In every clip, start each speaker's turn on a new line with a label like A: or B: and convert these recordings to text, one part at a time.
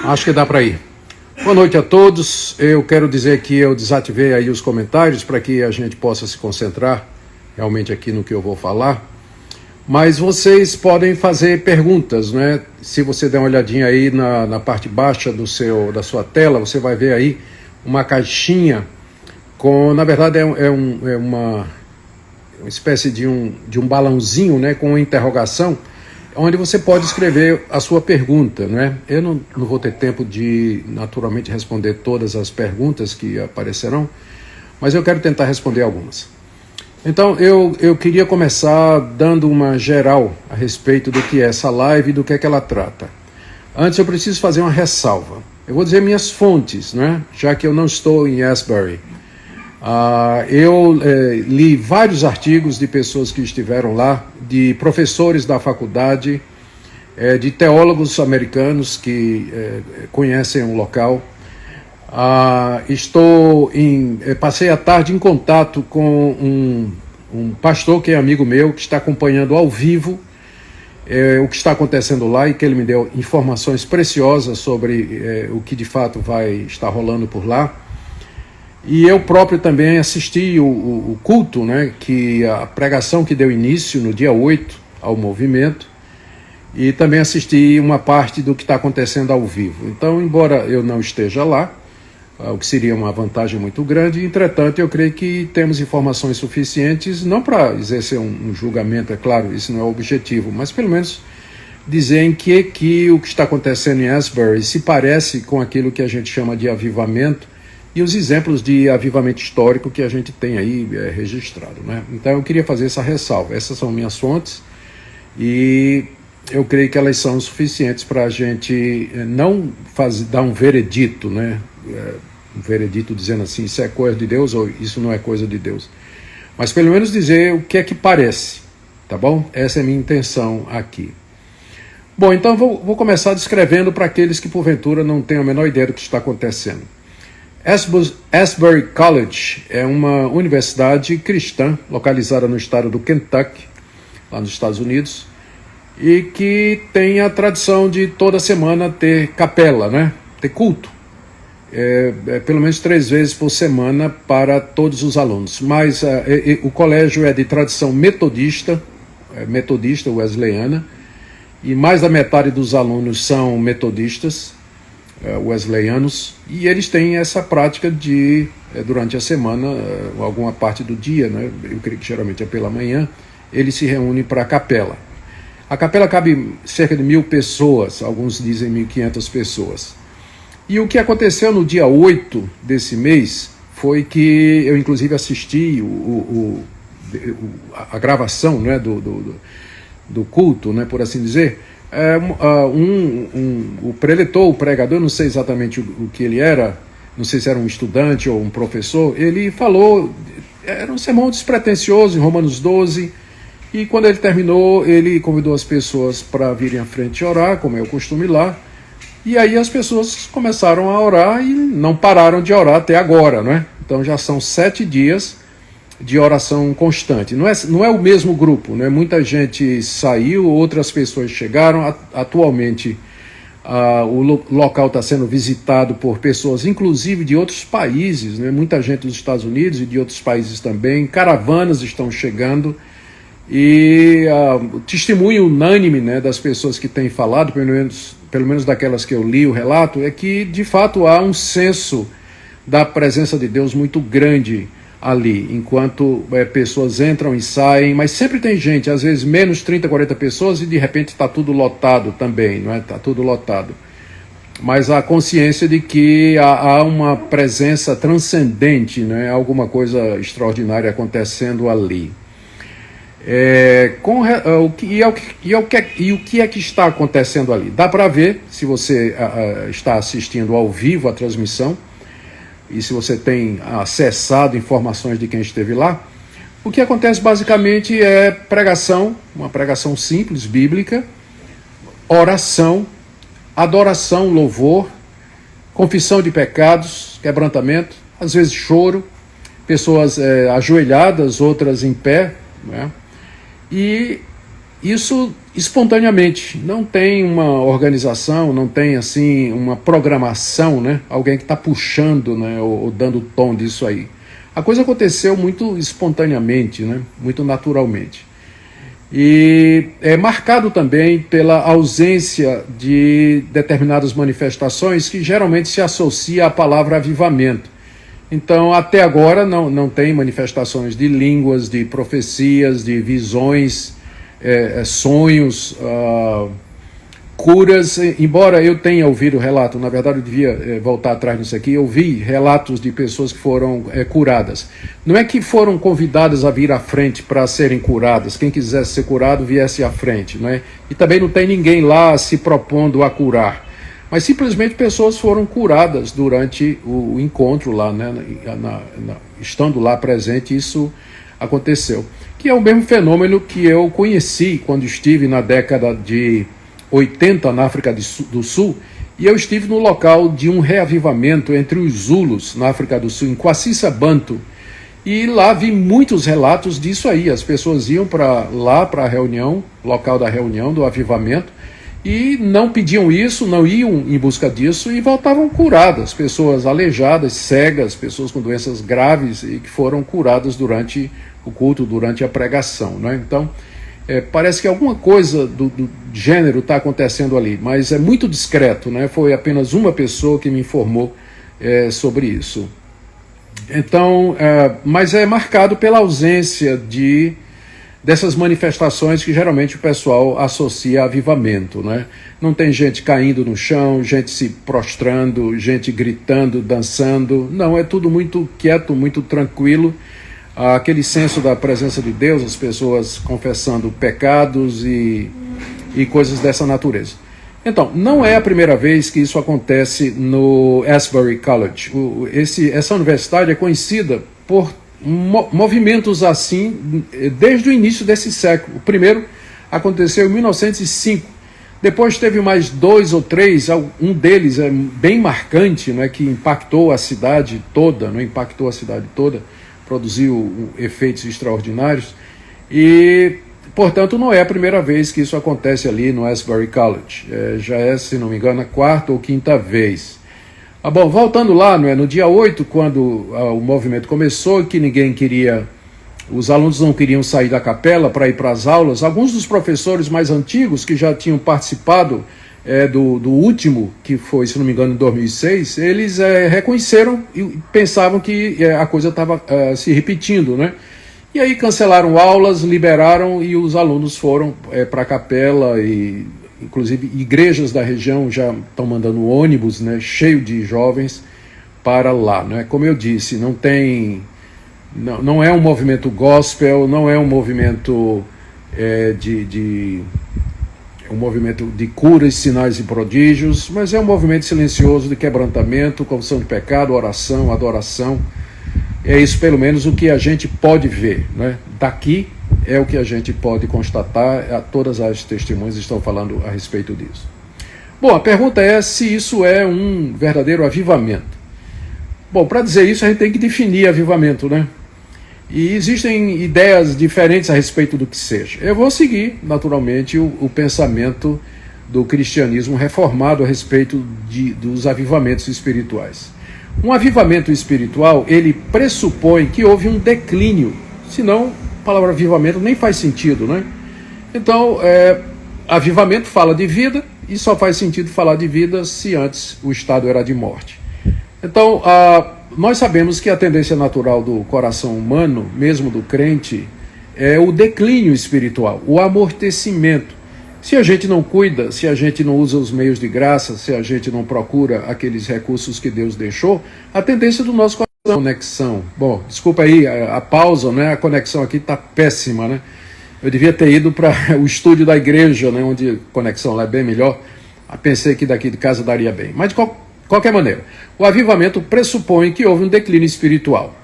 A: Acho que dá para ir. Boa noite a todos. Eu quero dizer que eu desativei aí os comentários para que a gente possa se concentrar realmente aqui no que eu vou falar. Mas vocês podem fazer perguntas, né? Se você der uma olhadinha aí na parte baixa da sua tela, você vai ver aí uma caixinha com, na verdade uma espécie de um balãozinho, né, com uma interrogação, onde você pode escrever a sua pergunta, né? Eu não vou ter tempo de, naturalmente, responder todas as perguntas que aparecerão, mas eu quero tentar responder algumas. Então, eu queria começar dando uma geral a respeito do que é essa live e do que é que ela trata. Antes, eu preciso fazer uma ressalva. Eu vou dizer minhas fontes, né? Já que eu não estou em Asbury. Eu li vários artigos de pessoas que estiveram lá, de professores da faculdade, de teólogos americanos que conhecem o local. Passei a tarde em contato com um pastor que é amigo meu, que está acompanhando ao vivo o que está acontecendo lá e que ele me deu informações preciosas sobre o que de fato vai estar rolando por lá. E eu próprio também assisti o culto, né, a pregação que deu início no dia 8 ao movimento, e também assisti uma parte do que está acontecendo ao vivo. Então, embora eu não esteja lá, o que seria uma vantagem muito grande, entretanto, eu creio que temos informações suficientes, não para exercer um julgamento, é claro, isso não é o objetivo, mas pelo menos dizer em que o que está acontecendo em Asbury se parece com aquilo que a gente chama de avivamento, e os exemplos de avivamento histórico que a gente tem aí registrado, né? Então eu queria fazer essa ressalva. Essas são minhas fontes e eu creio que elas são suficientes para a gente não dar um veredito, né? Um veredito dizendo assim, isso é coisa de Deus ou isso não é coisa de Deus. Mas pelo menos dizer o que é que parece, tá bom? Essa é a minha intenção aqui. Bom, então vou começar descrevendo para aqueles que porventura não têm a menor ideia do que está acontecendo. Asbury College é uma universidade cristã localizada no estado do Kentucky, lá nos Estados Unidos, e que tem a tradição de toda semana ter capela, né? Ter culto, pelo menos 3 vezes por semana para todos os alunos. Mas o colégio é de tradição metodista wesleyana, e mais da metade dos alunos são metodistas wesleyanos, e eles têm essa prática de, durante a semana, alguma parte do dia, né, eu creio que geralmente é pela manhã, eles se reúnem para a capela. A capela cabe cerca de 1.000 pessoas, alguns dizem 1.500 pessoas. E o que aconteceu no dia 8 desse mês foi que eu inclusive assisti a gravação, né, do culto, né, por assim dizer. O preletor, o pregador, não sei exatamente o que ele era, não sei se era um estudante ou um professor, ele falou, era um sermão despretensioso em Romanos 12, e quando ele terminou, ele convidou as pessoas para virem à frente orar, como é o costume lá, e aí as pessoas começaram a orar e não pararam de orar até agora, né? Então já são 7 dias de oração constante. Não é o mesmo grupo, né? Muita gente saiu, outras pessoas chegaram. Atualmente, o local está sendo visitado por pessoas, inclusive de outros países, né? Muita gente dos Estados Unidos e de outros países também. Caravanas estão chegando. E o testemunho unânime, né, das pessoas que têm falado, pelo menos daquelas que eu li o relato, é que, de fato, há um senso da presença de Deus muito grande ali, enquanto pessoas entram e saem, mas sempre tem gente, às vezes menos 30, 40 pessoas, e de repente está tudo lotado também, não é? Está tudo lotado. Mas a consciência de que há uma presença transcendente, né? Alguma coisa extraordinária acontecendo ali. O que é que está acontecendo ali? Dá para ver, se você está assistindo ao vivo a transmissão, e se você tem acessado informações de quem esteve lá, o que acontece basicamente é pregação, uma pregação simples, bíblica, oração, adoração, louvor, confissão de pecados, quebrantamento, às vezes choro, pessoas ajoelhadas, outras em pé, né? E isso espontaneamente, não tem uma organização, não tem assim uma programação, né? Alguém que está puxando, né? Ou dando o tom disso aí. A coisa aconteceu muito espontaneamente, né? Muito naturalmente. E é marcado também pela ausência de determinadas manifestações que geralmente se associa à palavra avivamento. Então, até agora, não tem manifestações de línguas, de profecias, de visões, sonhos, curas, embora eu tenha ouvido relato, na verdade eu devia voltar atrás nisso aqui, eu vi relatos de pessoas que foram curadas. Não é que foram convidadas a vir à frente para serem curadas, quem quisesse ser curado viesse à frente, não é? E também não tem ninguém lá se propondo a curar, mas simplesmente pessoas foram curadas durante o encontro lá, né? Estando lá presente, isso aconteceu. Que é o mesmo fenômeno que eu conheci quando estive na década de 80 na África do Sul, e eu estive no local de um reavivamento entre os Zulus na África do Sul, em Kwasisa-Bantu, e lá vi muitos relatos disso aí. As pessoas iam para a reunião, local da reunião, do avivamento, e não pediam isso, não iam em busca disso e voltavam curadas, pessoas aleijadas, cegas, pessoas com doenças graves e que foram curadas durante o culto, durante a pregação, né? Então, parece que alguma coisa do gênero está acontecendo ali, mas é muito discreto, né? Foi apenas uma pessoa que me informou sobre isso. Então, mas é marcado pela ausência dessas manifestações que geralmente o pessoal associa a avivamento, né? Não tem gente caindo no chão, gente se prostrando, gente gritando, dançando. Não, é tudo muito quieto, muito tranquilo. Aquele senso da presença de Deus, as pessoas confessando pecados e coisas dessa natureza. Então, não é a primeira vez que isso acontece no Asbury College. Essa universidade é conhecida por movimentos assim desde o início desse século. O primeiro aconteceu em 1905. Depois teve mais 2 ou 3, um deles é bem marcante, né, que impactou a cidade toda, não impactou a cidade toda, produziu efeitos extraordinários e, portanto, não é a primeira vez que isso acontece ali no Asbury College. Já é, se não me engano, a 4ª ou 5ª vez. Bom, voltando lá, no dia 8, quando o movimento começou, que ninguém queria, os alunos não queriam sair da capela para ir para as aulas, alguns dos professores mais antigos, que já tinham participado do último, que foi, se não me engano, em 2006, eles reconheceram e pensavam que a coisa estava se repetindo, né? E aí cancelaram aulas, liberaram e os alunos foram para a capela e, inclusive, igrejas da região já estão mandando ônibus, né, cheio de jovens para lá, né? Como eu disse, não é um movimento gospel, não é um movimento um movimento de curas, sinais e prodígios, mas é um movimento silencioso de quebrantamento, confissão de pecado, oração, adoração. É isso, pelo menos, o que a gente pode ver, né? Daqui é o que a gente pode constatar, todas as testemunhas estão falando a respeito disso. Bom, a pergunta é se isso é um verdadeiro avivamento. Bom, para dizer isso a gente tem que definir avivamento, né? E existem ideias diferentes a respeito do que seja. Eu vou seguir, naturalmente, o pensamento do cristianismo reformado a respeito dos avivamentos espirituais. Um avivamento espiritual, ele pressupõe que houve um declínio, senão a palavra avivamento nem faz sentido, né? Então, avivamento fala de vida e só faz sentido falar de vida se antes o estado era de morte. Então, nós sabemos que a tendência natural do coração humano, mesmo do crente, é o declínio espiritual, o amortecimento. Se a gente não cuida, se a gente não usa os meios de graça, se a gente não procura aqueles recursos que Deus deixou, a tendência do nosso coração é a conexão. Bom, desculpa aí a pausa, né? A conexão aqui está péssima, né? Eu devia ter ido para o estúdio da igreja, né? Onde a conexão lá é bem melhor. Pensei que daqui de casa daria bem. Mas de qualquer maneira, o avivamento pressupõe que houve um declínio espiritual.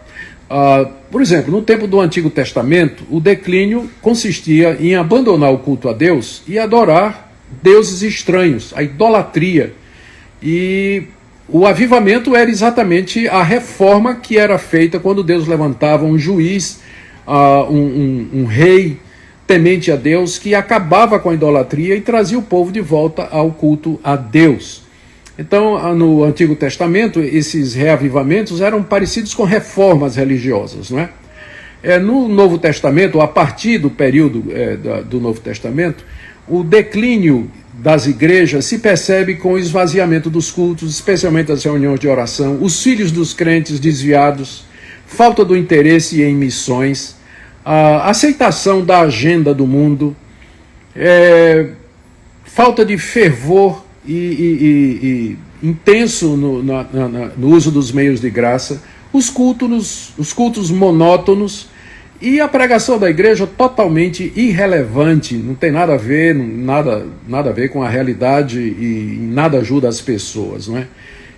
A: Por exemplo, no tempo do Antigo Testamento, o declínio consistia em abandonar o culto a Deus e adorar deuses estranhos, a idolatria. E o avivamento era exatamente a reforma que era feita quando Deus levantava um juiz, um rei, temente a Deus, que acabava com a idolatria e trazia o povo de volta ao culto a Deus. Então, no Antigo Testamento, esses reavivamentos eram parecidos com reformas religiosas, não é? No Novo Testamento, a partir do período do Novo Testamento, o declínio das igrejas se percebe com o esvaziamento dos cultos, especialmente das reuniões de oração, os filhos dos crentes desviados, falta do interesse em missões, a aceitação da agenda do mundo, falta de fervor e intenso no uso dos meios de graça, os cultos monótonos e a pregação da igreja totalmente irrelevante, não tem nada a ver, nada a ver com a realidade e nada ajuda as pessoas, não é?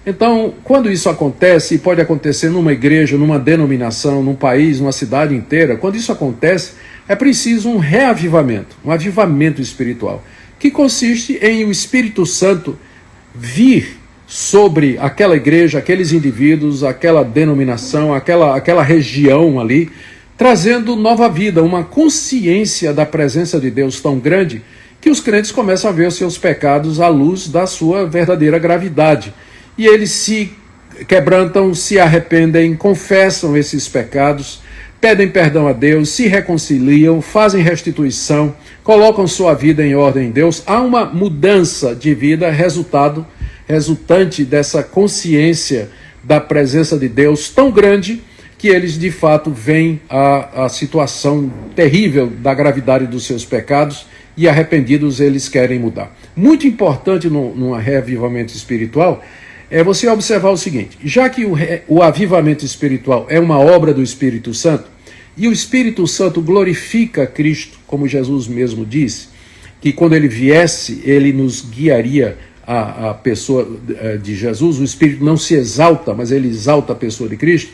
A: Então, quando isso acontece, e pode acontecer numa igreja, numa denominação, num país, numa cidade inteira, quando isso acontece, é preciso um reavivamento, um avivamento espiritual, que consiste em o Espírito Santo vir sobre aquela igreja, aqueles indivíduos, aquela denominação, aquela região ali, trazendo nova vida, uma consciência da presença de Deus tão grande que os crentes começam a ver os seus pecados à luz da sua verdadeira gravidade. E eles se quebrantam, se arrependem, confessam esses pecados, pedem perdão a Deus, se reconciliam, fazem restituição, colocam sua vida em ordem em Deus. Há uma mudança de vida resultante dessa consciência da presença de Deus tão grande que eles de fato veem a situação terrível da gravidade dos seus pecados e arrependidos eles querem mudar. Muito importante num reavivamento espiritual é você observar o seguinte: já que o avivamento espiritual é uma obra do Espírito Santo, e o Espírito Santo glorifica Cristo, como Jesus mesmo disse, que quando ele viesse, ele nos guiaria a pessoa de Jesus, o Espírito não se exalta, mas ele exalta a pessoa de Cristo.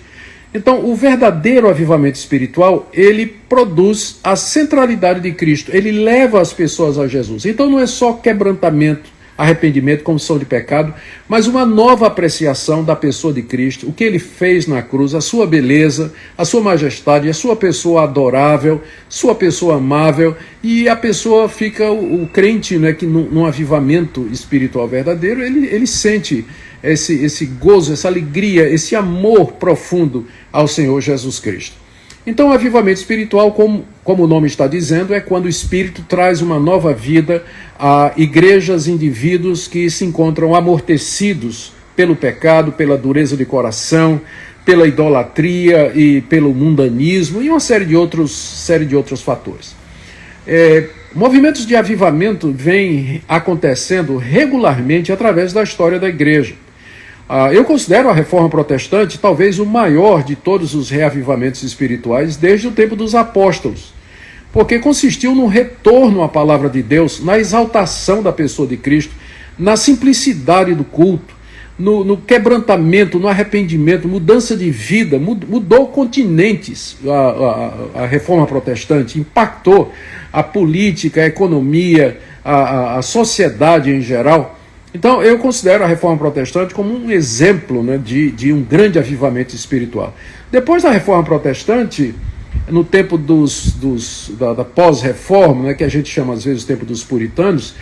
A: Então, o verdadeiro avivamento espiritual, ele produz a centralidade de Cristo, ele leva as pessoas a Jesus. Então não é só quebrantamento, arrependimento, confissão de pecado, mas uma nova apreciação da pessoa de Cristo, o que ele fez na cruz, a sua beleza, a sua majestade, a sua pessoa adorável, sua pessoa amável, e a pessoa fica, o crente, né, que num avivamento espiritual verdadeiro, ele sente esse gozo, essa alegria, esse amor profundo ao Senhor Jesus Cristo. Então, o avivamento espiritual, como o nome está dizendo, é quando o Espírito traz uma nova vida a igrejas, indivíduos que se encontram amortecidos pelo pecado, pela dureza de coração, pela idolatria e pelo mundanismo e uma série de outros fatores. Movimentos de avivamento vêm acontecendo regularmente através da história da igreja. Eu considero a Reforma Protestante talvez o maior de todos os reavivamentos espirituais desde o tempo dos apóstolos, porque consistiu no retorno à palavra de Deus, na exaltação da pessoa de Cristo, na simplicidade do culto, no quebrantamento, no arrependimento, mudança de vida, mudou continentes. A Reforma Protestante impactou a política, a economia, a sociedade em geral. Então, eu considero a Reforma Protestante como um exemplo, né, de um grande avivamento espiritual. Depois da Reforma Protestante, no tempo da pós-reforma, né, que a gente chama às vezes o tempo dos puritanos,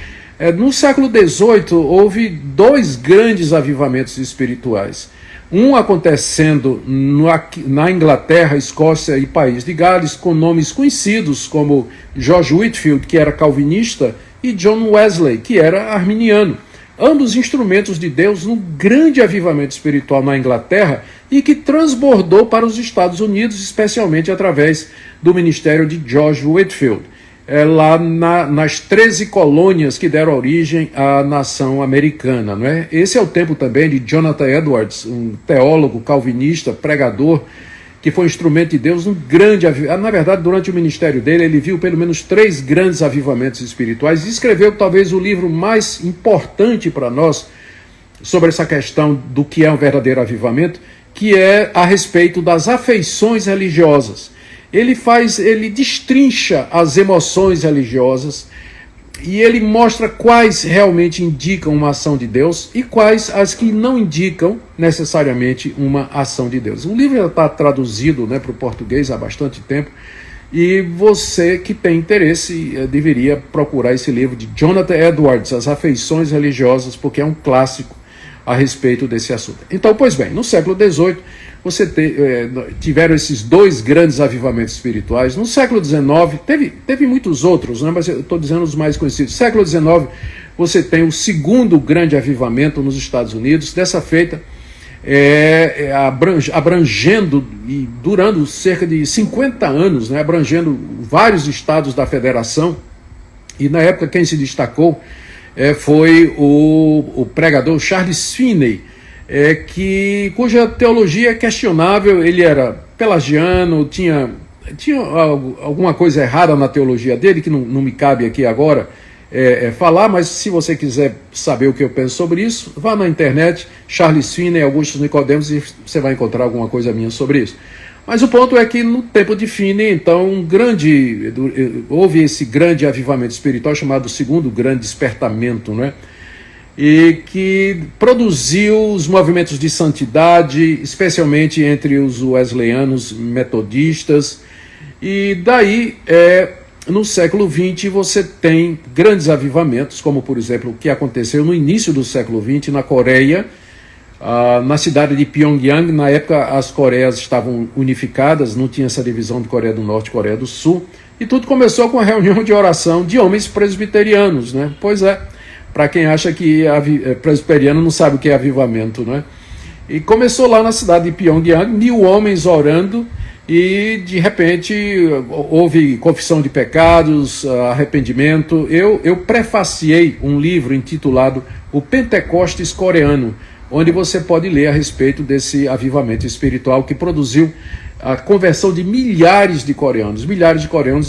A: no século XVIII houve dois grandes avivamentos espirituais. Um acontecendo na Inglaterra, Escócia e País de Gales, com nomes conhecidos como George Whitefield, que era calvinista, e John Wesley, que era arminiano. Ambos instrumentos de Deus num grande avivamento espiritual na Inglaterra e que transbordou para os Estados Unidos, especialmente através do ministério de George Whitefield, lá nas 13 colônias que deram origem à nação americana. Não é? Esse é o tempo também de Jonathan Edwards, um teólogo calvinista, pregador, que foi instrumento de Deus num grande avivamento. Na verdade, durante o ministério dele, ele viu pelo menos 3 grandes avivamentos espirituais e escreveu talvez o livro mais importante para nós sobre essa questão do que é um verdadeiro avivamento, que é a respeito das afeições religiosas. Ele destrincha as emoções religiosas e ele mostra quais realmente indicam uma ação de Deus e quais as que não indicam necessariamente uma ação de Deus. O livro já está traduzido, né, para o português há bastante tempo E você que tem interesse deveria procurar esse livro de Jonathan Edwards, As Afeições Religiosas, porque é um clássico a respeito desse assunto. Então, pois bem, no século XVIII, tiveram esses dois grandes avivamentos espirituais. No século XIX, teve muitos outros, né, mas eu estou dizendo os mais conhecidos. No século XIX, você tem o segundo grande avivamento nos Estados Unidos, dessa feita, abrangendo e durando cerca de 50 anos, né, abrangendo vários estados da federação. E na época quem se destacou foi o pregador Charles Finney, cuja teologia é questionável. Ele era pelagiano, tinha alguma coisa errada na teologia dele, que não me cabe aqui agora falar, mas se você quiser saber o que eu penso sobre isso, vá na internet, Charles Finney, Augustus Nicodemos, e você vai encontrar alguma coisa minha sobre isso. Mas o ponto é que no tempo de Finney, então, houve esse grande avivamento espiritual chamado Segundo Grande Despertamento, né? E que produziu os movimentos de santidade, especialmente entre os wesleyanos metodistas. E daí, no século XX, você tem grandes avivamentos, como, por exemplo, o que aconteceu no início do século XX na Coreia, na cidade de Pyongyang. Na época, as Coreias estavam unificadas, não tinha essa divisão de Coreia do Norte e Coreia do Sul, e tudo começou com a reunião de oração de homens presbiterianos, né? Pois é, para quem acha que presbiteriano não sabe o que é avivamento, né? E começou lá na cidade de Pyongyang, 1000 homens orando, e de repente houve confissão de pecados, arrependimento. Eu prefaciei um livro intitulado O Pentecostes Coreano, onde você pode ler a respeito desse avivamento espiritual que produziu a conversão de milhares de coreanos,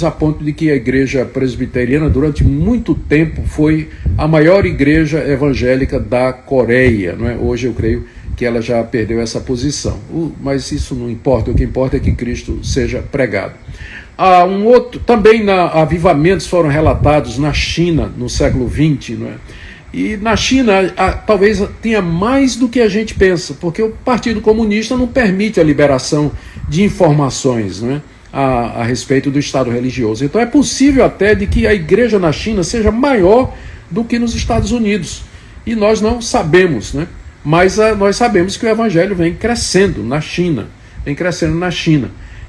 A: a ponto de que a igreja presbiteriana durante muito tempo foi a maior igreja evangélica da Coreia, não é? Hoje eu creio que ela já perdeu essa posição, mas isso não importa. O que importa é que Cristo seja pregado. Também avivamentos foram relatados na China no século XX, não é? E na China talvez tenha mais do que a gente pensa, porque o Partido Comunista não permite a liberação de informações, não é, a respeito do Estado religioso. Então é possível até de que a igreja na China seja maior do que nos Estados Unidos, e nós não sabemos, né? Mas nós sabemos que o evangelho vem crescendo na China,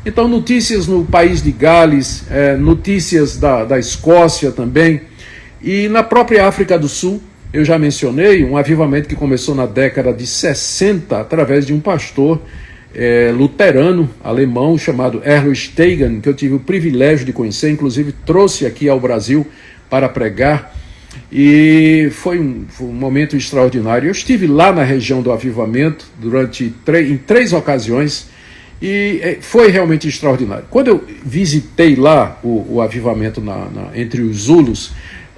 A: Então, notícias no país de Gales, notícias da Escócia também, e na própria África do Sul, eu já mencionei um avivamento que começou na década de 60, através de um pastor luterano alemão chamado Erlo Stegen, que eu tive o privilégio de conhecer, inclusive trouxe aqui ao Brasil para pregar. E foi um momento extraordinário. Eu estive lá na região do avivamento em 3 ocasiões, e foi realmente extraordinário. Quando eu visitei lá o avivamento entre os Zulus,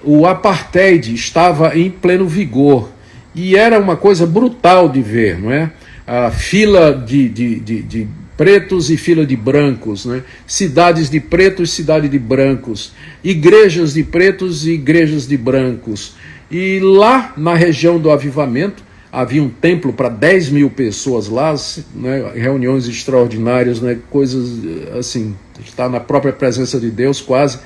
A: o apartheid estava em pleno vigor, e era uma coisa brutal de ver, não é? A fila de pretos e fila de brancos, né? Cidades de pretos, cidade de brancos, igrejas de pretos e igrejas de brancos. E lá na região do avivamento havia um templo para 10.000 pessoas lá, né? Reuniões extraordinárias, né? Coisas assim, está na própria presença de Deus quase.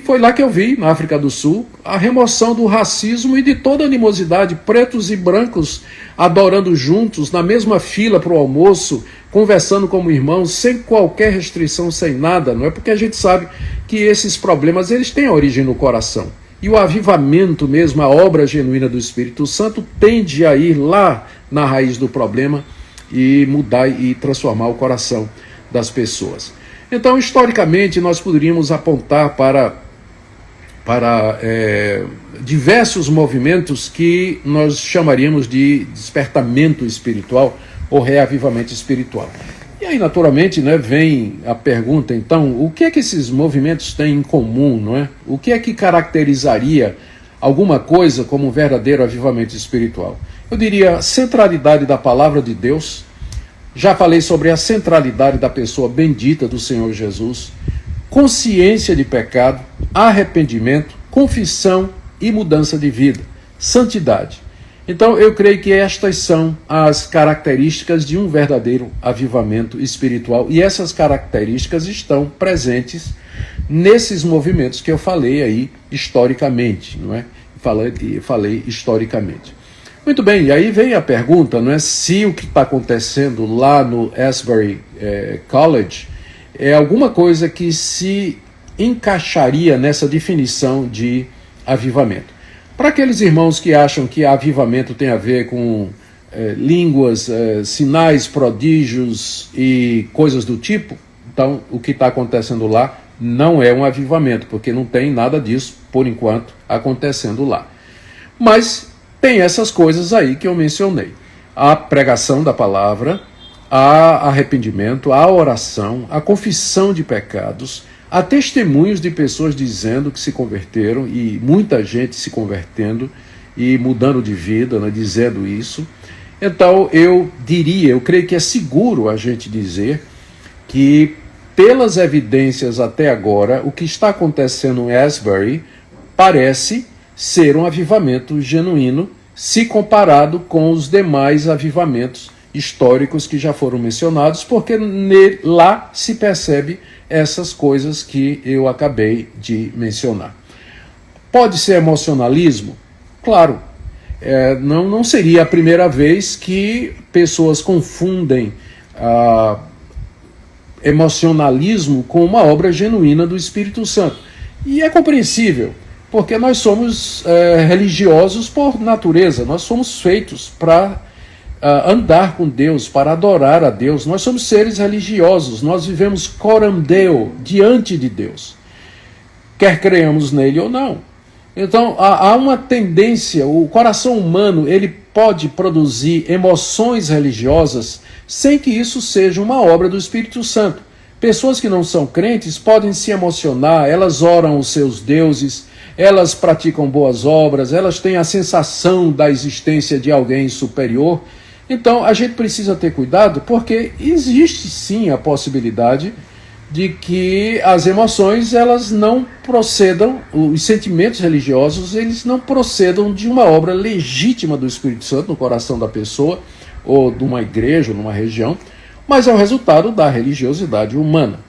A: Foi lá que eu vi, na África do Sul, a remoção do racismo e de toda animosidade, pretos e brancos adorando juntos, na mesma fila para o almoço, conversando como irmãos, sem qualquer restrição, sem nada, não é? Porque a gente sabe que esses problemas, eles têm origem no coração. E o avivamento mesmo, a obra genuína do Espírito Santo, tende a ir lá na raiz do problema e mudar e transformar o coração das pessoas. Então, historicamente, nós poderíamos apontar para diversos movimentos que nós chamaríamos de despertamento espiritual ou reavivamento espiritual. E aí, naturalmente, né, vem a pergunta, então, o que é que esses movimentos têm em comum, não é? O que é que caracterizaria alguma coisa como um verdadeiro avivamento espiritual? Eu diria a centralidade da palavra de Deus. Já falei sobre a centralidade da pessoa bendita do Senhor Jesus, consciência de pecado, arrependimento, confissão e mudança de vida, santidade. Então, eu creio que estas são as características de um verdadeiro avivamento espiritual, e essas características estão presentes nesses movimentos que eu falei aí historicamente, não é? Falei historicamente. Muito bem, e aí vem a pergunta, não é, se o que está acontecendo lá no Asbury College é alguma coisa que se encaixaria nessa definição de avivamento. Para aqueles irmãos que acham que avivamento tem a ver com línguas, sinais, prodígios e coisas do tipo, então o que está acontecendo lá não é um avivamento, porque não tem nada disso, por enquanto, acontecendo lá. Mas tem essas coisas aí que eu mencionei. A pregação da palavra, a arrependimento, a oração, a confissão de pecados, há testemunhos de pessoas dizendo que se converteram, e muita gente se convertendo e mudando de vida, né, dizendo isso. Então eu creio que é seguro a gente dizer que, pelas evidências até agora, o que está acontecendo em Asbury parece ser um avivamento genuíno, se comparado com os demais avivamentos históricos que já foram mencionados, porque lá se percebe essas coisas que eu acabei de mencionar. Pode ser emocionalismo? Claro. Não seria a primeira vez que pessoas confundem emocionalismo com uma obra genuína do Espírito Santo. E é compreensível, porque nós somos religiosos por natureza, nós somos feitos para andar com Deus, para adorar a Deus. Nós somos seres religiosos, nós vivemos coram Deo, diante de Deus, quer creiamos nele ou não. Então há uma tendência, o coração humano ele pode produzir emoções religiosas sem que isso seja uma obra do Espírito Santo. Pessoas que não são crentes podem se emocionar, elas oram os seus deuses, elas praticam boas obras, elas têm a sensação da existência de alguém superior. Então, a gente precisa ter cuidado, porque existe sim a possibilidade de que as emoções, elas não procedam, os sentimentos religiosos, eles não procedam de uma obra legítima do Espírito Santo no coração da pessoa, ou de uma igreja, ou numa região, mas é o resultado da religiosidade humana.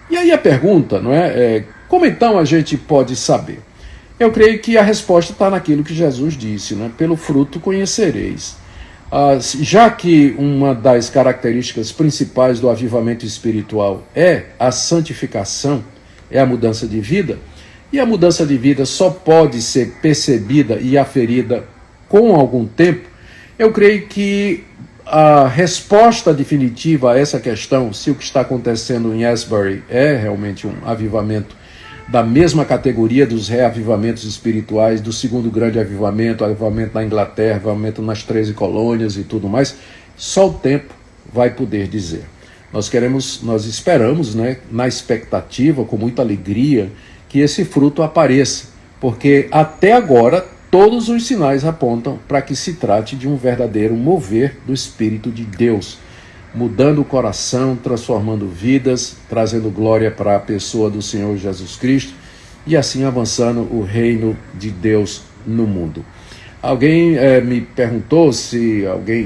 A: E aí a pergunta, não é como então a gente pode saber? Eu creio que a resposta está naquilo que Jesus disse, né? Pelo fruto conhecereis. Já que uma das características principais do avivamento espiritual é a santificação, é a mudança de vida, e a mudança de vida só pode ser percebida e aferida com algum tempo, eu creio que a resposta definitiva a essa questão, se o que está acontecendo em Asbury é realmente um avivamento da mesma categoria dos reavivamentos espirituais, do segundo grande avivamento na Inglaterra, avivamento nas 13 colônias e tudo mais, só o tempo vai poder dizer. Nós esperamos, né, na expectativa, com muita alegria, que esse fruto apareça, porque até agora todos os sinais apontam para que se trate de um verdadeiro mover do Espírito de Deus, mudando o coração, transformando vidas, trazendo glória para a pessoa do Senhor Jesus Cristo e assim avançando o reino de Deus no mundo. Alguém me perguntou, se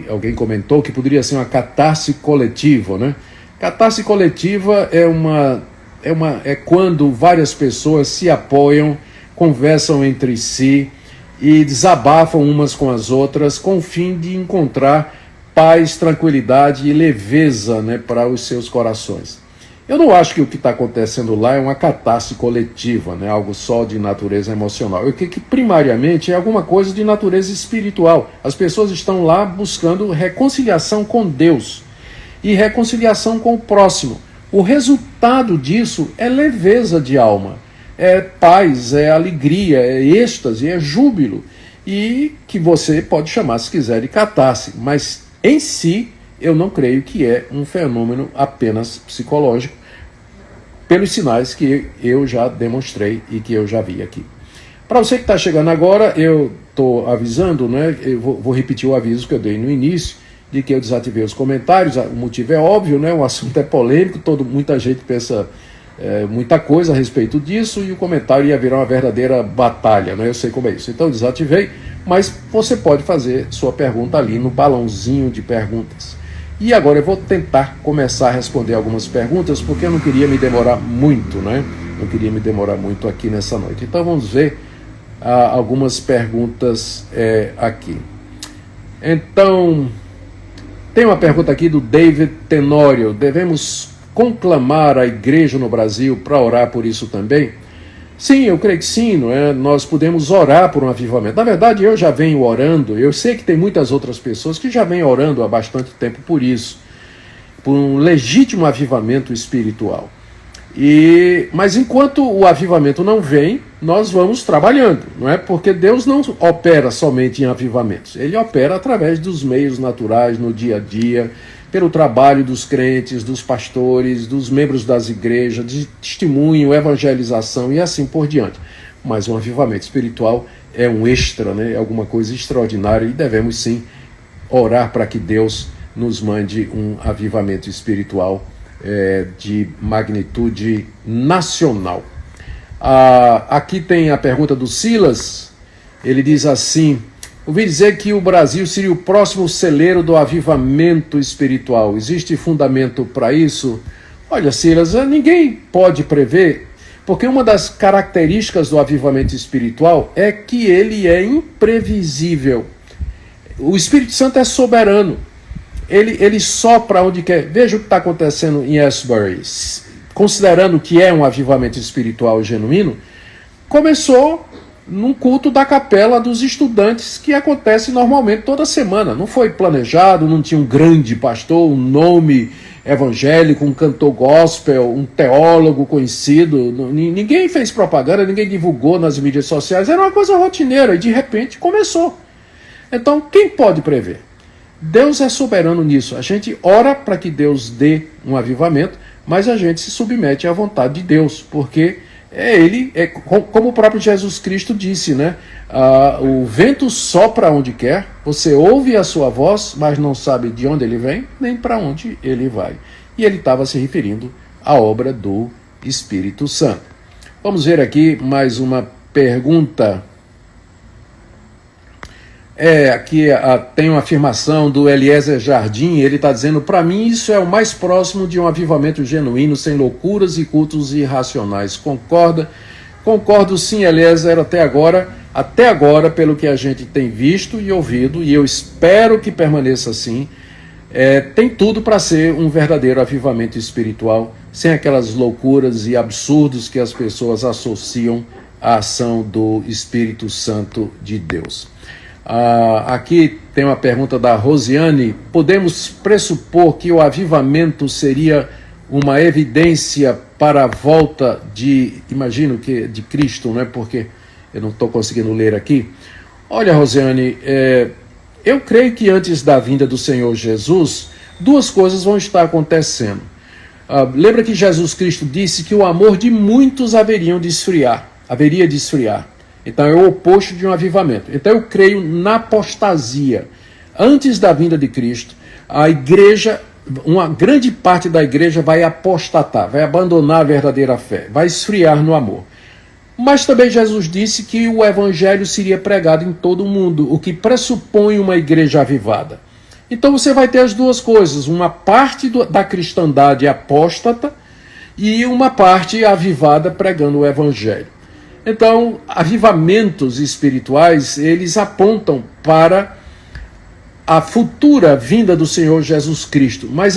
A: alguém comentou que poderia ser uma catarse coletiva, né? Catarse coletiva é quando várias pessoas se apoiam, conversam entre si e desabafam umas com as outras com o fim de encontrar paz, tranquilidade e leveza, né, para os seus corações. Eu não acho que o que está acontecendo lá é uma catarse coletiva, né, algo só de natureza emocional. Eu creio que primariamente é alguma coisa de natureza espiritual. As pessoas estão lá buscando reconciliação com Deus e reconciliação com o próximo. O resultado disso é leveza de alma, é paz, é alegria, é êxtase, é júbilo, e que você pode chamar, se quiser, de catarse, mas em si, eu não creio que é um fenômeno apenas psicológico, pelos sinais que eu já demonstrei e que eu já vi aqui. Para você que está chegando agora, eu estou avisando, né? Eu vou repetir o aviso que eu dei no início, de que eu desativei os comentários. O motivo é óbvio, né? O assunto é polêmico, muita gente pensa muita coisa a respeito disso, e o comentário ia virar uma verdadeira batalha, né? Eu sei como é isso. Então eu desativei, Mas você pode fazer sua pergunta ali no balãozinho de perguntas. E agora eu vou tentar começar a responder algumas perguntas, porque eu não queria me demorar muito, né? Não queria me demorar muito aqui nessa noite. Então vamos ver algumas perguntas aqui. Então, tem uma pergunta aqui do David Tenório. Devemos conclamar a igreja no Brasil para orar por isso também? Sim, eu creio que sim, não é? Nós podemos orar por um avivamento. Na verdade, eu já venho orando, eu sei que tem muitas outras pessoas que já vêm orando há bastante tempo por isso, por um legítimo avivamento espiritual. Mas enquanto o avivamento não vem, nós vamos trabalhando, não é? Porque Deus não opera somente em avivamentos, Ele opera através dos meios naturais, no dia a dia, pelo trabalho dos crentes, dos pastores, dos membros das igrejas, de testemunho, evangelização e assim por diante. Mas um avivamento espiritual é um extra, né? É alguma coisa extraordinária e devemos sim orar para que Deus nos mande um avivamento espiritual de magnitude nacional. Aqui tem a pergunta do Silas. Ele diz assim: ouvi dizer que o Brasil seria o próximo celeiro do avivamento espiritual. Existe fundamento para isso? Olha, Silas, ninguém pode prever, porque uma das características do avivamento espiritual é que ele é imprevisível. O Espírito Santo é soberano. Ele sopra onde quer. Veja o que está acontecendo em Asbury. Considerando que é um avivamento espiritual genuíno, começou num culto da capela dos estudantes que acontece normalmente toda semana. Não foi planejado, não tinha um grande pastor, um nome evangélico, um cantor gospel, um teólogo conhecido. Ninguém fez propaganda, ninguém divulgou nas mídias sociais. Era uma coisa rotineira e de repente começou. Então, quem pode prever? Deus é soberano nisso. A gente ora para que Deus dê um avivamento, mas a gente se submete à vontade de Deus, porque como o próprio Jesus Cristo disse, né? O vento sopra onde quer, você ouve a sua voz, mas não sabe de onde ele vem, nem para onde ele vai. E ele estava se referindo à obra do Espírito Santo. Vamos ver aqui mais uma pergunta. Aqui tem uma afirmação do Eliezer Jardim. Ele está dizendo: para mim isso é o mais próximo de um avivamento genuíno, sem loucuras e cultos irracionais. Concorda? Concordo sim, Eliezer, até agora, pelo que a gente tem visto e ouvido, e eu espero que permaneça assim, tem tudo para ser um verdadeiro avivamento espiritual, sem aquelas loucuras e absurdos que as pessoas associam à ação do Espírito Santo de Deus. Aqui tem uma pergunta da Rosiane: podemos pressupor que o avivamento seria uma evidência para a volta imagino que de Cristo, não é? Porque eu não estou conseguindo ler aqui. Olha, Rosiane, eu creio que antes da vinda do Senhor Jesus, duas coisas vão estar acontecendo. Lembra que Jesus Cristo disse que o amor de muitos haveria de esfriar. Então é o oposto de um avivamento. Então eu creio na apostasia. Antes da vinda de Cristo, a igreja, uma grande parte da igreja vai apostatar, vai abandonar a verdadeira fé, vai esfriar no amor. Mas também Jesus disse que o evangelho seria pregado em todo o mundo, o que pressupõe uma igreja avivada. Então você vai ter as duas coisas: uma parte da cristandade apóstata e uma parte avivada pregando o evangelho. Então, avivamentos espirituais, eles apontam para a futura vinda do Senhor Jesus Cristo, mas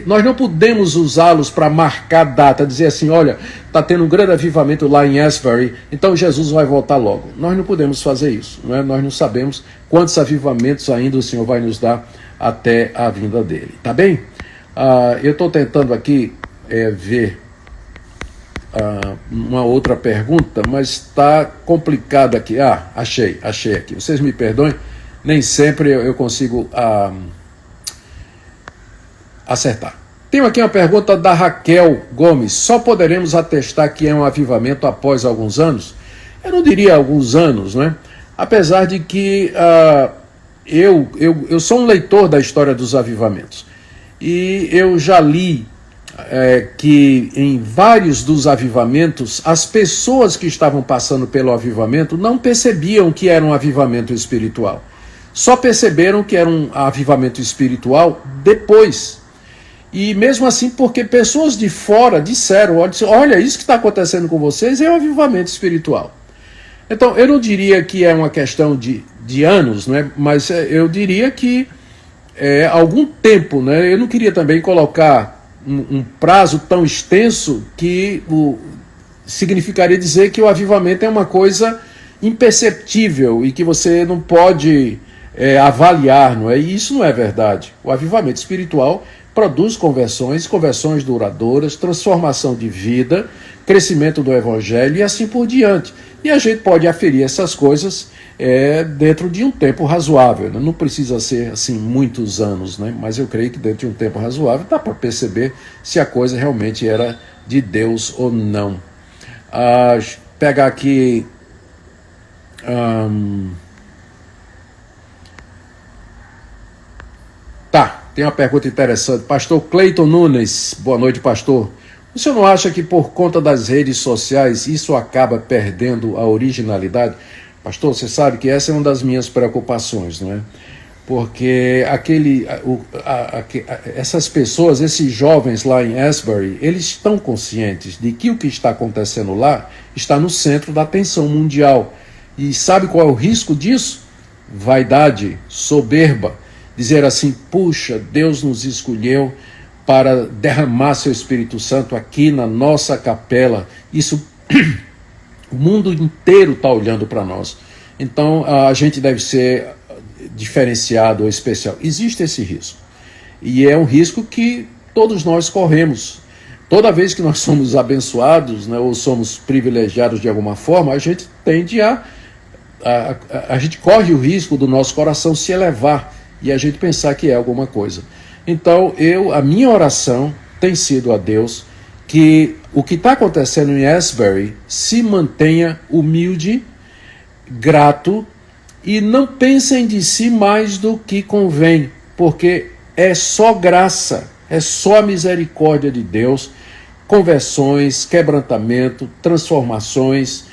A: nós não podemos usá-los para marcar data, dizer assim: olha, está tendo um grande avivamento lá em Asbury, então Jesus vai voltar logo. Nós não podemos fazer isso, não é? Nós não sabemos quantos avivamentos ainda o Senhor vai nos dar até a vinda dele, tá bem? Eu estou tentando aqui ver uma outra pergunta, mas está complicado aqui. Achei aqui. Vocês me perdoem, nem sempre eu consigo acertar. Tenho aqui uma pergunta da Raquel Gomes: só poderemos atestar que é um avivamento após alguns anos? Eu não diria alguns anos, né? Apesar de que eu sou um leitor da história dos avivamentos, e eu já li que em vários dos avivamentos, as pessoas que estavam passando pelo avivamento não percebiam que era um avivamento espiritual. Só perceberam que era um avivamento espiritual depois. E mesmo assim, porque pessoas de fora disseram, olha, isso que está acontecendo com vocês é um avivamento espiritual. Então, eu não diria que é uma questão de anos, né? Mas eu diria que algum tempo, né? Eu não queria também colocar um prazo tão extenso que significaria dizer que o avivamento é uma coisa imperceptível e que você não pode avaliar, não é? E isso não é verdade. O avivamento espiritual produz conversões duradouras, transformação de vida, crescimento do evangelho e assim por diante. E a gente pode aferir essas coisas dentro de um tempo razoável, né? Não precisa ser assim muitos anos, né? Mas eu creio que dentro de um tempo razoável dá para perceber se a coisa realmente era de Deus ou não. Pegar aqui tem uma pergunta interessante. Pastor Cleiton Nunes, boa noite, pastor. O senhor não acha que por conta das redes sociais isso acaba perdendo a originalidade? Pastor, você sabe que essa é uma das minhas preocupações, não é? Porque essas pessoas, esses jovens lá em Asbury, eles estão conscientes de que o que está acontecendo lá está no centro da atenção mundial. E sabe qual é o risco disso? Vaidade, soberba. Dizer assim, puxa, Deus nos escolheu para derramar seu Espírito Santo aqui na nossa capela. Isso, o mundo inteiro está olhando para nós. Então, a gente deve ser diferenciado ou especial. Existe esse risco. E é um risco que todos nós corremos. Toda vez que nós somos abençoados, né, ou somos privilegiados de alguma forma, a gente tende a gente corre o risco do nosso coração se elevar e a gente pensar que é alguma coisa. Então, a minha oração tem sido a Deus que o que está acontecendo em Asbury se mantenha humilde, grato e não pensem de si mais do que convém, porque é só graça, é só a misericórdia de Deus, conversões, quebrantamento, transformações,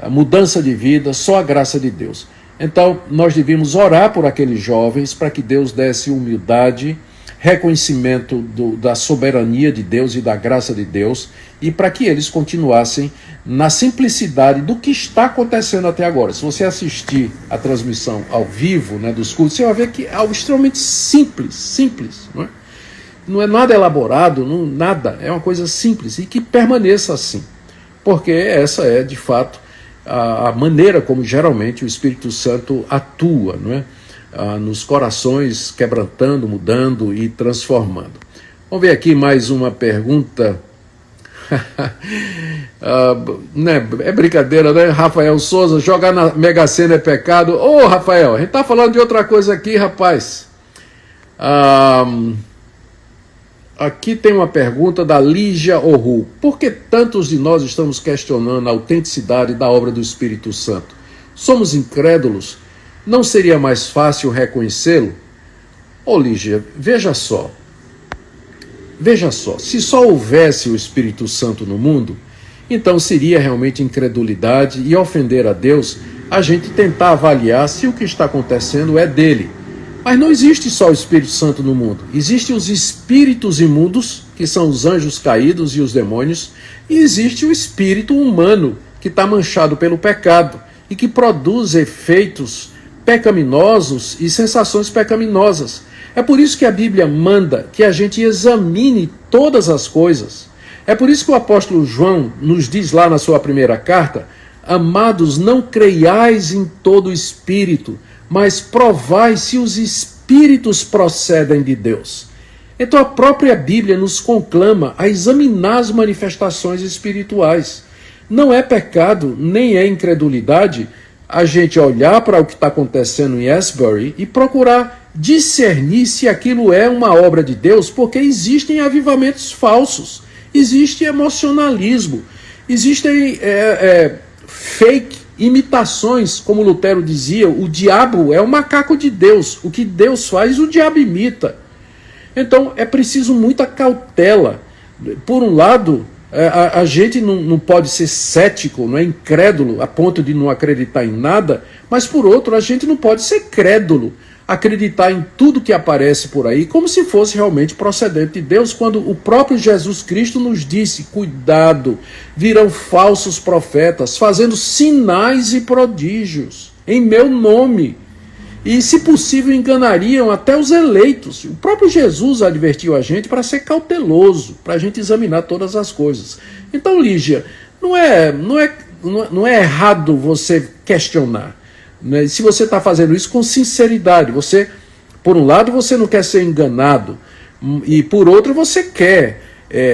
A: mudança de vida, só a graça de Deus. Então, nós devíamos orar por aqueles jovens para que Deus desse humildade, reconhecimento da soberania de Deus e da graça de Deus, e para que eles continuassem na simplicidade do que está acontecendo até agora. Se você assistir a transmissão ao vivo, né, dos cultos, você vai ver que é algo extremamente simples, não é? Não é nada elaborado, nada, é uma coisa simples e que permaneça assim, porque essa é, de fato, a maneira como geralmente o Espírito Santo atua, não é? Nos corações, quebrantando, mudando e transformando. Vamos ver aqui mais uma pergunta. Né? É brincadeira, né? Rafael Souza, jogar na Mega Sena é pecado. Ô, Rafael, a gente tá falando de outra coisa aqui, rapaz. Aqui tem uma pergunta da Lígia Oru. Por que tantos de nós estamos questionando a autenticidade da obra do Espírito Santo? Somos incrédulos? Não seria mais fácil reconhecê-lo? Ô Lígia, veja só, se só houvesse o Espírito Santo no mundo, então seria realmente incredulidade e ofender a Deus a gente tentar avaliar se o que está acontecendo é dele. Mas não existe só o Espírito Santo no mundo. Existem os espíritos imundos, que são os anjos caídos e os demônios, e existe o espírito humano, que está manchado pelo pecado e que produz efeitos pecaminosos e sensações pecaminosas. É por isso que a Bíblia manda que a gente examine todas as coisas. É por isso que o apóstolo João nos diz lá na sua primeira carta: amados, não creiais em todo espírito, mas provai se os espíritos procedem de Deus. Então a própria Bíblia nos conclama a examinar as manifestações espirituais. Não é pecado, nem é incredulidade, a gente olhar para o que está acontecendo em Asbury e procurar discernir se aquilo é uma obra de Deus, porque existem avivamentos falsos, existe emocionalismo, existem fake imitações, como Lutero dizia, o diabo é o macaco de Deus, o que Deus faz, o diabo imita. Então é preciso muita cautela Por um lado, a gente não pode ser cético, não é incrédulo, a ponto de não acreditar em nada, mas por outro, a gente não pode ser crédulo, acreditar em tudo que aparece por aí como se fosse realmente procedente de Deus, quando o próprio Jesus Cristo nos disse: cuidado, virão falsos profetas, fazendo sinais e prodígios em meu nome, e se possível enganariam até os eleitos. O próprio Jesus advertiu a gente para ser cauteloso, para a gente examinar todas as coisas. Então, Lígia, não é errado você questionar, né? Se você está fazendo isso com sinceridade, você, por um lado, você não quer ser enganado, e por outro, você quer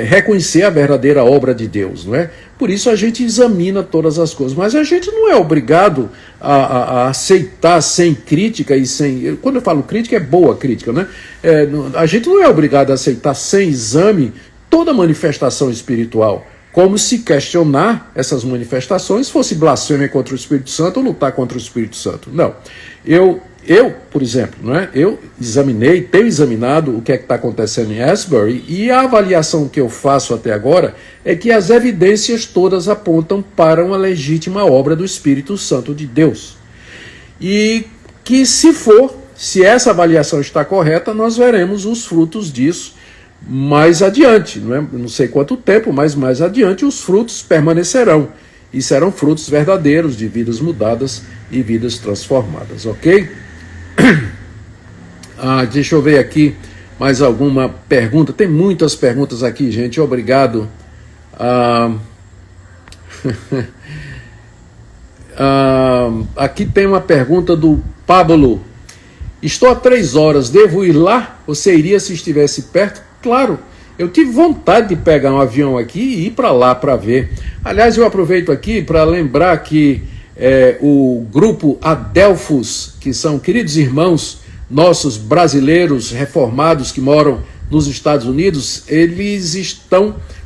A: reconhecer a verdadeira obra de Deus, não é? Por isso a gente examina todas as coisas, mas a gente não é obrigado a aceitar sem crítica e sem... Quando eu falo crítica, é boa crítica, né? A gente não é obrigado a aceitar sem exame toda manifestação espiritual, como se questionar essas manifestações fosse blasfêmia contra o Espírito Santo ou lutar contra o Espírito Santo. Não. Eu, por exemplo, né, eu tenho examinado o que é que está acontecendo em Asbury, e a avaliação que eu faço até agora é que as evidências todas apontam para uma legítima obra do Espírito Santo de Deus. E que se essa avaliação está correta, nós veremos os frutos disso mais adiante, não sei quanto tempo, mas mais adiante os frutos permanecerão, e serão frutos verdadeiros de vidas mudadas e vidas transformadas, ok? Deixa eu ver aqui mais alguma pergunta. Tem muitas perguntas aqui, gente. Obrigado. Aqui tem uma pergunta do Pablo. Estou há 3 horas, devo ir lá? Você iria se estivesse perto? Claro, eu tive vontade de pegar um avião aqui e ir para lá para ver. Aliás, eu aproveito aqui para lembrar que o grupo Adelphos, que são queridos irmãos nossos brasileiros reformados que moram nos Estados Unidos, eles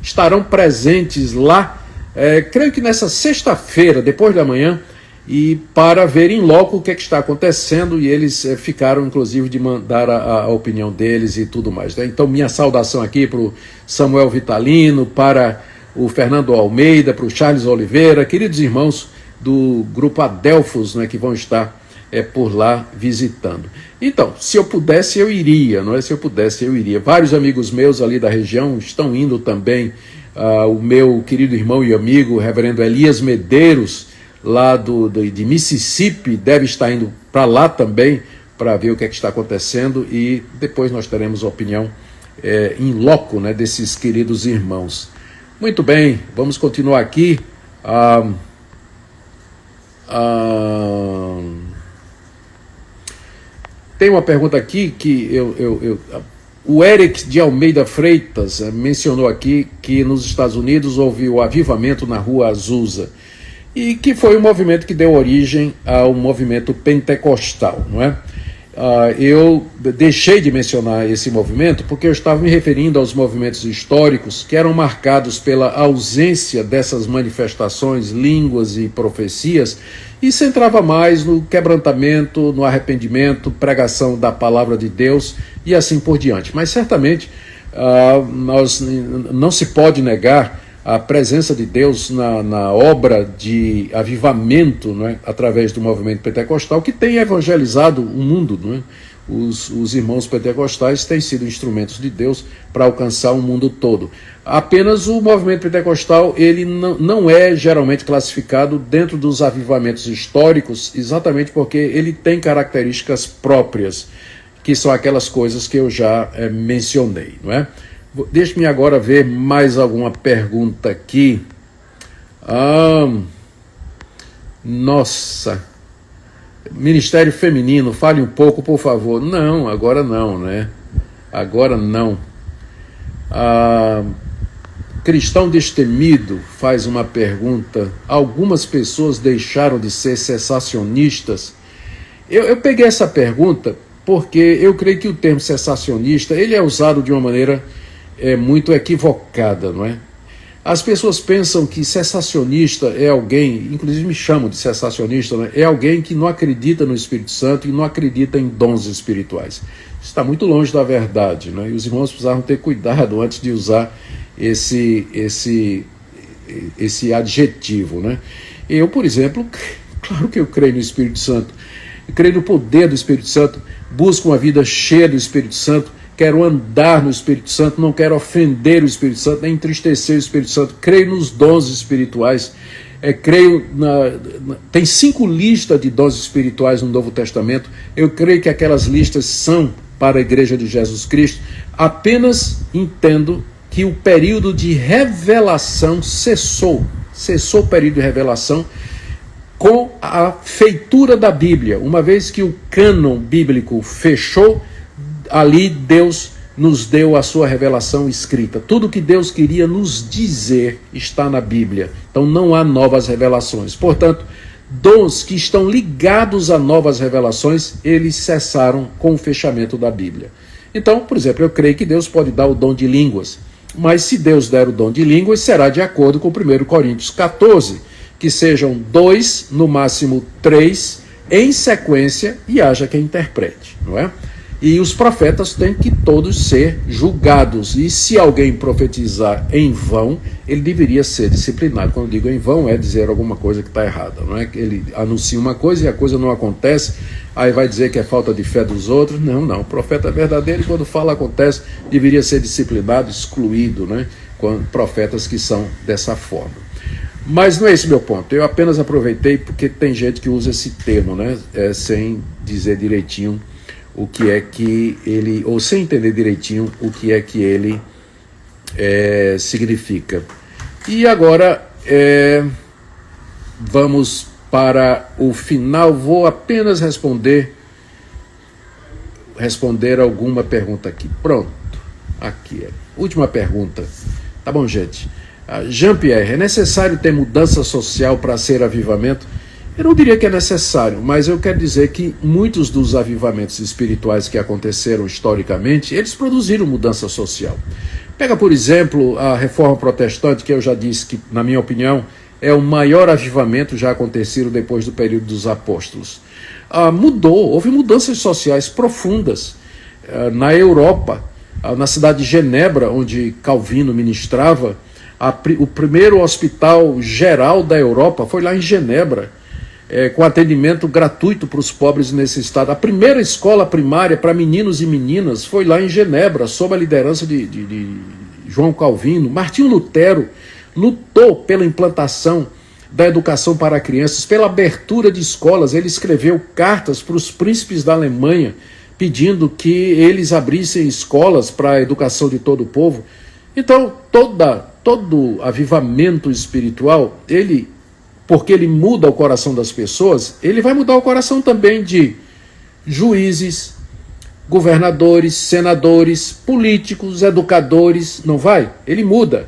A: estarão presentes lá, creio que nessa sexta-feira, depois da manhã, e para ver em loco o que está acontecendo, e eles ficaram inclusive de mandar a opinião deles e tudo mais, né? Então minha saudação aqui para o Samuel Vitalino, para o Fernando Almeida, para o Charles Oliveira, queridos irmãos do grupo Adelphos, né, que vão estar por lá visitando. Então, se eu pudesse eu iria, não é? Se eu pudesse eu iria. Vários amigos meus ali da região estão indo também. O meu querido irmão e amigo, o reverendo Elias Medeiros, lá de Mississippi, deve estar indo para lá também, para ver o que é que está acontecendo, e depois nós teremos a opinião em loco, né, desses queridos irmãos. Muito bem, vamos continuar aqui. Tem uma pergunta aqui que o Eric de Almeida Freitas mencionou aqui que nos Estados Unidos houve o avivamento na Rua Azusa, e que foi um movimento que deu origem ao movimento pentecostal, não é? Eu deixei de mencionar esse movimento porque eu estava me referindo aos movimentos históricos que eram marcados pela ausência dessas manifestações, línguas e profecias, e centrava mais no quebrantamento, no arrependimento, pregação da palavra de Deus e assim por diante. Mas certamente não se pode negar a presença de Deus na obra de avivamento, não é? Através do movimento pentecostal, que tem evangelizado o mundo, não é? Os irmãos pentecostais têm sido instrumentos de Deus para alcançar o mundo todo. Apenas o movimento pentecostal, ele não é geralmente classificado dentro dos avivamentos históricos, exatamente porque ele tem características próprias, que são aquelas coisas que eu já mencionei, não é? Deixe-me agora ver mais alguma pergunta aqui. Nossa, Ministério Feminino, fale um pouco, por favor. Não, agora não, né? Agora não. Cristão Destemido faz uma pergunta. Algumas pessoas deixaram de ser cessacionistas? Eu peguei essa pergunta porque eu creio que o termo cessacionista ele é usado de uma maneira muito equivocada, não é? As pessoas pensam que cessacionista é alguém, inclusive me chamam de cessacionista, né? É alguém que não acredita no Espírito Santo e não acredita em dons espirituais. Isso está muito longe da verdade, né? E os irmãos precisavam ter cuidado antes de usar esse adjetivo, né? Eu, por exemplo, claro que eu creio no Espírito Santo, eu creio no poder do Espírito Santo, busco uma vida cheia do Espírito Santo, quero andar no Espírito Santo, não quero ofender o Espírito Santo, nem entristecer o Espírito Santo, creio nos dons espirituais, tem 5 listas de dons espirituais no Novo Testamento, eu creio que aquelas listas são para a Igreja de Jesus Cristo, apenas entendo que o período de revelação cessou o período de revelação com a feitura da Bíblia, uma vez que o cânon bíblico fechou, ali Deus nos deu a sua revelação escrita. Tudo que Deus queria nos dizer está na Bíblia. Então não há novas revelações. Portanto, dons que estão ligados a novas revelações, eles cessaram com o fechamento da Bíblia. Então, por exemplo, eu creio que Deus pode dar o dom de línguas. Mas se Deus der o dom de línguas, será de acordo com 1 Coríntios 14, que sejam 2, no máximo 3, em sequência, e haja quem interprete, não é? E os profetas têm que todos ser julgados. E se alguém profetizar em vão, ele deveria ser disciplinado. Quando eu digo em vão, é dizer alguma coisa que está errada. Não é que ele anuncia uma coisa e a coisa não acontece, aí vai dizer que é falta de fé dos outros. Não. O profeta é verdadeiro e quando fala acontece, deveria ser disciplinado, excluído, né? Com profetas que são dessa forma. Mas não é esse meu ponto. Eu apenas aproveitei porque tem gente que usa esse termo, né? Sem dizer direitinho o que é que ele, ou sem entender direitinho o que é que ele significa. E agora vamos para o final. Vou apenas responder alguma pergunta aqui. Pronto, aqui última pergunta. Tá bom, gente? Jean-Pierre, é necessário ter mudança social para ser avivamento? Eu não diria que é necessário, mas eu quero dizer que muitos dos avivamentos espirituais que aconteceram historicamente, eles produziram mudança social. Pega, por exemplo, a Reforma Protestante, que eu já disse que, na minha opinião, é o maior avivamento já acontecido depois do período dos apóstolos. Houve mudanças sociais profundas na Europa, na cidade de Genebra, onde Calvino ministrava. O primeiro hospital geral da Europa foi lá em Genebra, com atendimento gratuito para os pobres e necessitados. A primeira escola primária para meninos e meninas foi lá em Genebra, sob a liderança de João Calvino. Martinho Lutero lutou pela implantação da educação para crianças, pela abertura de escolas. Ele escreveu cartas para os príncipes da Alemanha, pedindo que eles abrissem escolas para a educação de todo o povo. Então, todo avivamento espiritual, porque ele muda o coração das pessoas, ele vai mudar o coração também de juízes, governadores, senadores, políticos, educadores, não vai? Ele muda.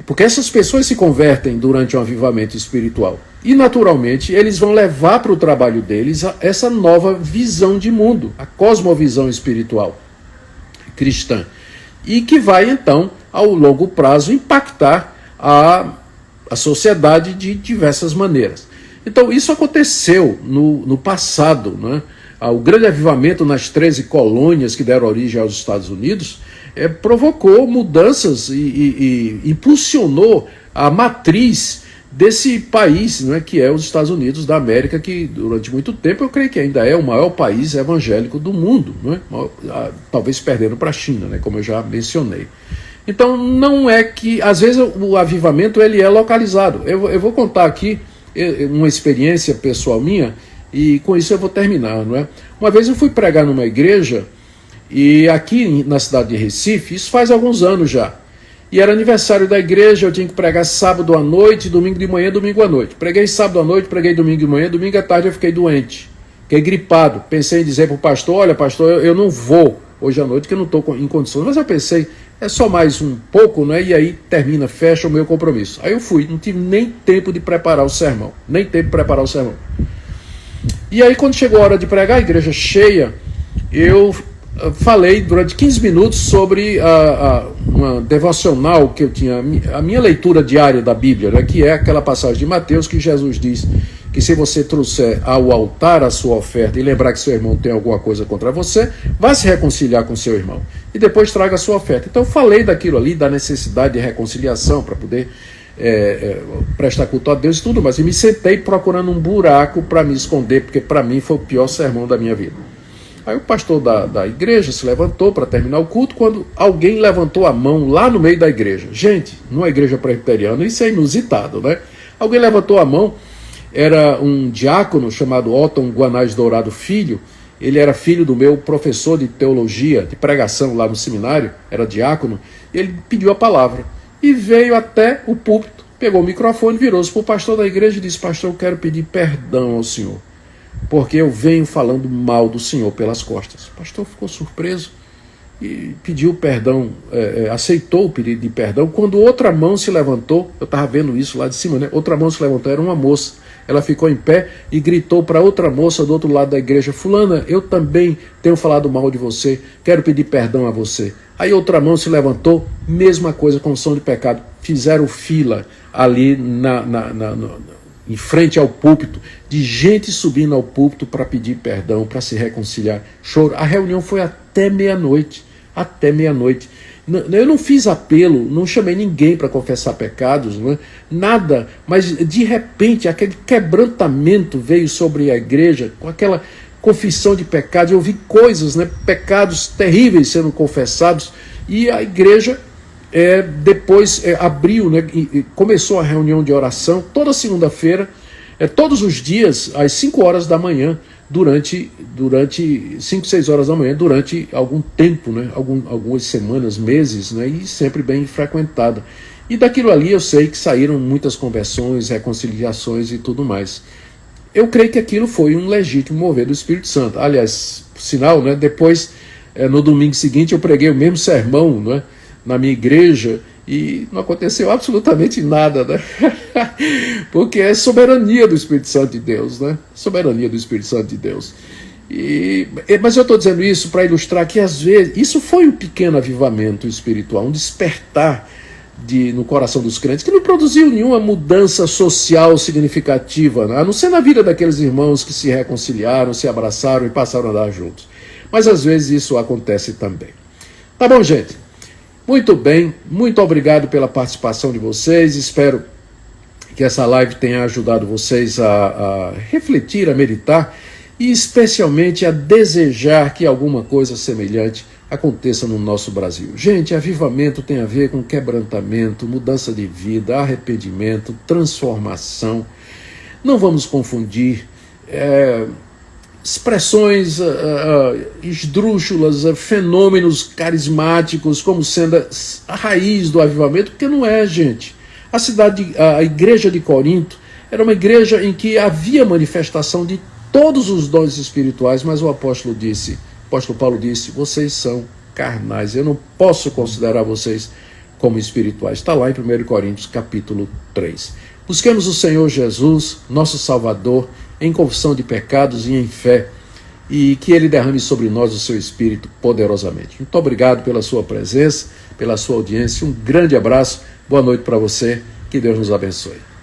A: Porque essas pessoas se convertem durante um avivamento espiritual. E, naturalmente, eles vão levar para o trabalho deles essa nova visão de mundo, a cosmovisão espiritual cristã. E que vai, então, ao longo prazo, impactar a sociedade de diversas maneiras. Então, isso aconteceu no passado, né? O grande avivamento nas 13 colônias que deram origem aos Estados Unidos provocou mudanças e impulsionou a matriz desse país, né, que é os Estados Unidos da América, que durante muito tempo eu creio que ainda é o maior país evangélico do mundo, né? Talvez perdendo para a China, né, como eu já mencionei. Então, não é que, às vezes, o avivamento ele é localizado. Eu vou contar aqui uma experiência pessoal minha, e com isso eu vou terminar, não é? Uma vez eu fui pregar numa igreja, e aqui na cidade de Recife, isso faz alguns anos já, e era aniversário da igreja, eu tinha que pregar sábado à noite, domingo de manhã, domingo à noite. Preguei sábado à noite, preguei domingo de manhã, domingo à tarde eu fiquei doente, fiquei gripado. Pensei em dizer para o pastor, olha pastor, eu não vou hoje à noite, porque eu não estou em condições, mas eu pensei, é só mais um pouco, né? E aí termina, fecha o meu compromisso. Aí eu fui, não tive nem tempo de preparar o sermão. E aí quando chegou a hora de pregar, a igreja cheia, eu falei durante 15 minutos sobre uma devocional que eu tinha, a minha leitura diária da Bíblia, né, que é aquela passagem de Mateus que Jesus diz que se você trouxer ao altar a sua oferta e lembrar que seu irmão tem alguma coisa contra você, vá se reconciliar com seu irmão e depois traga a sua oferta. Então eu falei daquilo ali, da necessidade de reconciliação para poder prestar culto a Deus e tudo mais, e me sentei procurando um buraco para me esconder, porque para mim foi o pior sermão da minha vida. Aí o pastor da igreja se levantou para terminar o culto, quando alguém levantou a mão lá no meio da igreja. Gente, numa igreja presbiteriana, isso é inusitado, né? Alguém levantou a mão, era um diácono chamado Otton Guanais Dourado Filho. Ele era filho do meu professor de teologia, de pregação lá no seminário, era diácono. Ele pediu a palavra e veio até o púlpito, pegou o microfone, virou-se para o pastor da igreja e disse: pastor, eu quero pedir perdão ao senhor, porque eu venho falando mal do senhor pelas costas. O pastor ficou surpreso e pediu perdão, aceitou o pedido de perdão, quando outra mão se levantou. Eu estava vendo isso lá de cima, né? Outra mão se levantou, era uma moça. Ela ficou em pé e gritou para outra moça do outro lado da igreja: fulana, eu também tenho falado mal de você, quero pedir perdão a você. Aí outra mão se levantou, mesma coisa, confissão de pecado. Fizeram fila ali em frente ao púlpito, de gente subindo ao púlpito para pedir perdão, para se reconciliar. Choro. A reunião foi até meia-noite. Até meia-noite. Eu não fiz apelo, não chamei ninguém para confessar pecados, não é? Nada, mas de repente aquele quebrantamento veio sobre a igreja, com aquela confissão de pecados. Eu vi coisas, né, pecados terríveis sendo confessados, e a igreja depois abriu, né, e começou a reunião de oração toda segunda-feira, todos os dias, às 5 horas da manhã, durante 5, 6 horas da manhã, durante algum tempo, né, algumas semanas, meses, né, e sempre bem frequentada. E daquilo ali eu sei que saíram muitas conversões, reconciliações e tudo mais. Eu creio que aquilo foi um legítimo mover do Espírito Santo. Aliás, por sinal, né, depois, no domingo seguinte, eu preguei o mesmo sermão, né, na minha igreja, e não aconteceu absolutamente nada, né? Porque é soberania do Espírito Santo de Deus, né? Soberania do Espírito Santo de Deus. Mas eu estou dizendo isso para ilustrar que, às vezes, isso foi um pequeno avivamento espiritual, um despertar no coração dos crentes, que não produziu nenhuma mudança social significativa, né? A não ser na vida daqueles irmãos que se reconciliaram, se abraçaram e passaram a andar juntos. Mas às vezes isso acontece também. Tá bom, gente? Muito bem, muito obrigado pela participação de vocês. Espero que essa live tenha ajudado vocês a refletir, a meditar e especialmente a desejar que alguma coisa semelhante aconteça no nosso Brasil. Gente, avivamento tem a ver com quebrantamento, mudança de vida, arrependimento, transformação. Não vamos confundir expressões esdrúxulas, fenômenos carismáticos como sendo a raiz do avivamento, porque não é, gente. A igreja de Corinto era uma igreja em que havia manifestação de todos os dons espirituais, mas o apóstolo Paulo disse: vocês são carnais, eu não posso considerar vocês como espirituais. Está lá em 1 Coríntios capítulo 3. Busquemos o Senhor Jesus, nosso Salvador, em confissão de pecados e em fé, e que Ele derrame sobre nós o seu Espírito poderosamente. Muito obrigado pela sua presença, pela sua audiência, um grande abraço, boa noite para você, que Deus nos abençoe.